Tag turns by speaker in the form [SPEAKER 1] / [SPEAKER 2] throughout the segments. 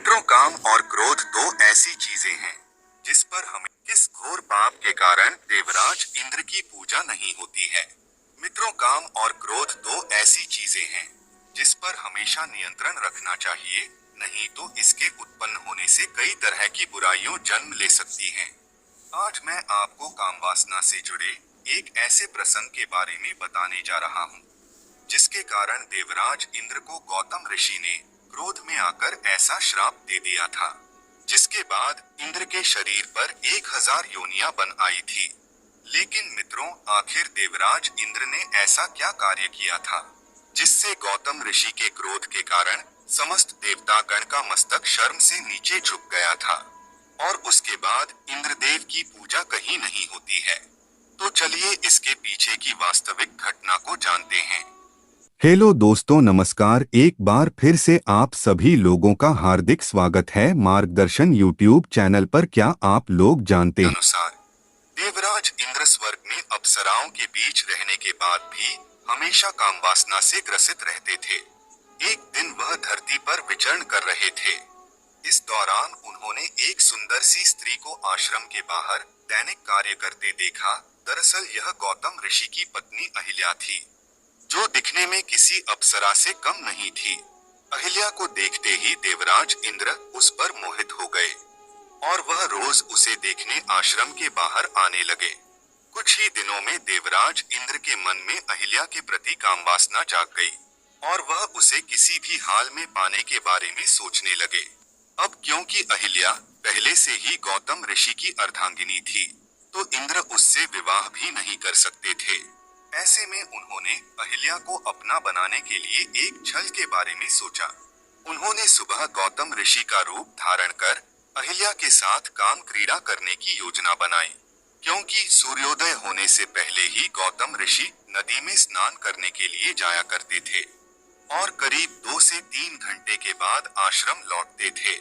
[SPEAKER 1] मित्रों, काम और क्रोध दो ऐसी चीजें हैं जिस पर हमें किस घोर पाप के कारण देवराज इंद्र की पूजा नहीं होती है। मित्रों, काम और क्रोध दो ऐसी चीजें हैं जिस पर हमेशा नियंत्रण रखना चाहिए, नहीं तो इसके उत्पन्न होने से कई तरह की बुराइयों जन्म ले सकती हैं। आज मैं आपको काम वासना से जुड़े एक ऐसे प्रसंग के बारे में बताने जा रहा हूँ जिसके कारण देवराज इंद्र को गौतम ऋषि ने क्रोध में आकर ऐसा श्राप दे दिया था, जिसके बाद इंद्र के शरीर पर 1000 योनियां बन आई थी। लेकिन मित्रों, आखिर देवराज इंद्र ने ऐसा क्या कार्य किया था जिससे गौतम ऋषि के क्रोध के कारण समस्त देवतागण का मस्तक शर्म से नीचे झुक गया था और उसके बाद इंद्रदेव की पूजा कहीं नहीं होती है। तो चलिए इसके पीछे की वास्तविक घटना को जानते हैं।
[SPEAKER 2] हेलो दोस्तों, नमस्कार। एक बार फिर से आप सभी लोगों का हार्दिक स्वागत है मार्गदर्शन यूट्यूब चैनल पर। क्या आप लोग जानते हैं
[SPEAKER 1] अनुसार देवराज इंद्र स्वर्ग में अप्सराओं के बीच रहने के बाद भी हमेशा काम वासना से ग्रसित रहते थे। एक दिन वह धरती पर विचरण कर रहे थे। इस दौरान उन्होंने एक सुंदर सी स्त्री को आश्रम के बाहर दैनिक कार्य करते देखा। दरअसल यह गौतम ऋषि की पत्नी अहिल्या थी, जो दिखने में किसी अप्सरा से कम नहीं थी। अहिल्या को देखते ही देवराज इंद्र उस पर मोहित हो गए और वह रोज उसे देखने आश्रम के बाहर आने लगे। कुछ ही दिनों में देवराज इंद्र के मन में अहिल्या के प्रति काम वासना जाग गई और वह उसे किसी भी हाल में पाने के बारे में सोचने लगे। अब क्योंकि अहिल्या पहले से ही गौतम ऋषि की अर्धांगिनी थी, तो इंद्र उससे विवाह भी नहीं कर सकते थे। ऐसे में उन्होंने अहिल्या को अपना बनाने के लिए एक छल के बारे में सोचा। उन्होंने सुबह गौतम ऋषि का रूप धारण कर अहिल्या के साथ काम क्रीड़ा करने की योजना बनाई, क्योंकि सूर्योदय होने से पहले ही गौतम ऋषि नदी में स्नान करने के लिए जाया करते थे और करीब 2 से 3 घंटे के बाद आश्रम लौटते थे।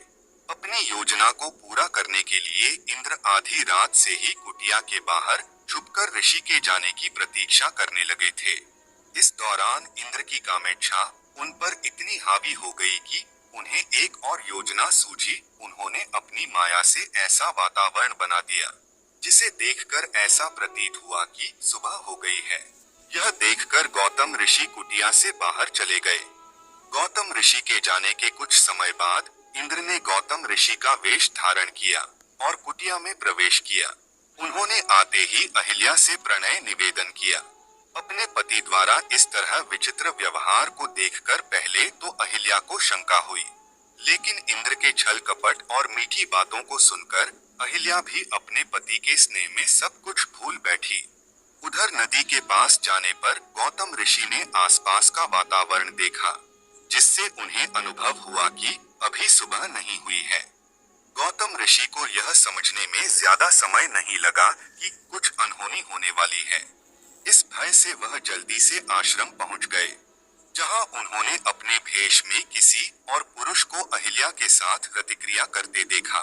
[SPEAKER 1] अपनी योजना को पूरा करने के लिए इंद्र आधी रात से ही कुटिया के बाहर छुपकर ऋषि के जाने की प्रतीक्षा करने लगे थे। इस दौरान इंद्र की कामेच्छा उन पर इतनी हावी हो गई कि उन्हें एक और योजना सूझी। उन्होंने अपनी माया से ऐसा वातावरण बना दिया जिसे देखकर ऐसा प्रतीत हुआ कि सुबह हो गई है। यह देखकर गौतम ऋषि कुटिया से बाहर चले गए। गौतम ऋषि के जाने के कुछ समय बाद इंद्र ने गौतम ऋषि का वेश धारण किया और कुटिया में प्रवेश किया। उन्होंने आते ही अहिल्या से प्रणय निवेदन किया। अपने पति द्वारा इस तरह विचित्र व्यवहार को देखकर पहले तो अहिल्या को शंका हुई, लेकिन इंद्र के छल कपट और मीठी बातों को सुनकर अहिल्या भी अपने पति के स्नेह में सब कुछ भूल बैठी। उधर नदी के पास जाने पर गौतम ऋषि ने आसपास का वातावरण देखा, जिससे उन्हें अनुभव हुआ कि अभी सुबह नहीं हुई है। गौतम ऋषि को यह समझने में ज्यादा समय नहीं लगा कि कुछ अनहोनी होने वाली है। इस भय से वह जल्दी से आश्रम पहुंच गए, जहां उन्होंने अपने भेष में किसी और पुरुष को अहिल्या के साथ प्रतिक्रिया करते देखा।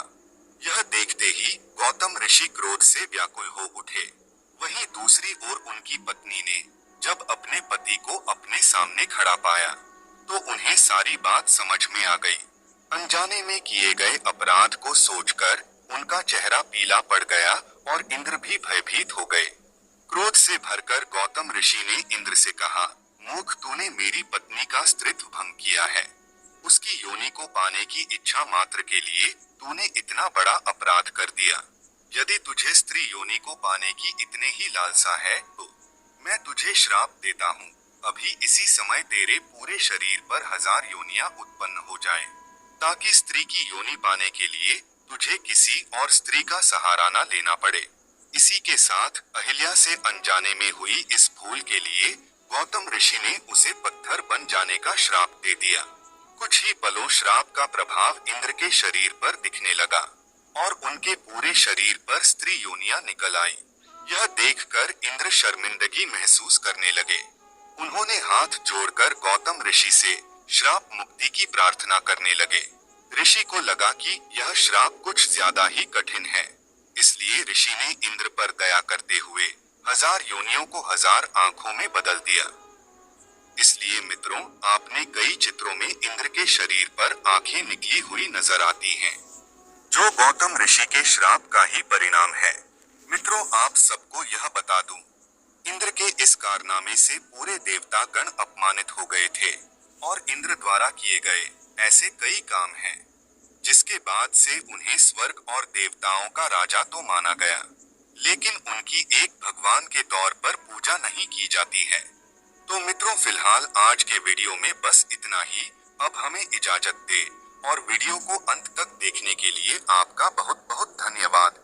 [SPEAKER 1] यह देखते ही गौतम ऋषि क्रोध से व्याकुल हो उठे। वहीं दूसरी ओर उनकी पत्नी ने जब अपने पति को अपने सामने खड़ा पाया, तो उन्हें सारी बात समझ में आ गई। अनजाने में किए गए अपराध को सोचकर उनका चेहरा पीला पड़ गया और इंद्र भी भयभीत हो गए। क्रोध से भरकर गौतम ऋषि ने इंद्र से कहा, मूर्ख, तूने मेरी पत्नी का स्त्रीत्व भंग किया है। उसकी योनि को पाने की इच्छा मात्र के लिए तूने इतना बड़ा अपराध कर दिया। यदि तुझे स्त्री योनि को पाने की इतने ही लालसा है तो मैं तुझे श्राप देता हूँ। अभी इसी समय तेरे पूरे शरीर पर 1000 योनियां उत्पन्न हो जाएं, ताकि स्त्री की योनि पाने के लिए तुझे किसी और स्त्री का सहारा न लेना पड़े। इसी के साथ अहिल्या से अनजाने में हुई इस भूल के लिए गौतम ऋषि ने उसे पत्थर बन जाने का श्राप दे दिया। कुछ ही पलों श्राप का प्रभाव इंद्र के शरीर पर दिखने लगा और उनके पूरे शरीर पर स्त्री योनियां निकल आईं। यह देखकर इंद्र शर्मिंदगी महसूस करने लगे। उन्होंने हाथ जोड़कर गौतम ऋषि से श्राप मुक्ति की प्रार्थना करने लगे। ऋषि को लगा कि यह श्राप कुछ ज्यादा ही कठिन है, इसलिए ऋषि ने इंद्र पर दया करते हुए 1000 योनियों को 1000 आंखों में बदल दिया। इसलिए मित्रों, आपने कई चित्रों में इंद्र के शरीर पर आंखें निकली हुई नजर आती हैं, जो गौतम ऋषि के श्राप का ही परिणाम है। मित्रों, आप सबको यह बता दूं, इंद्र के इस कारनामे से पूरे देवता गण अपमानित हो गए थे और इंद्र द्वारा किए गए ऐसे कई काम हैं जिसके बाद से उन्हें स्वर्ग और देवताओं का राजा तो माना गया, लेकिन उनकी एक भगवान के तौर पर पूजा नहीं की जाती है। तो मित्रों, फिलहाल आज के वीडियो में बस इतना ही। अब हमें इजाजत दे और वीडियो को अंत तक देखने के लिए आपका बहुत बहुत धन्यवाद।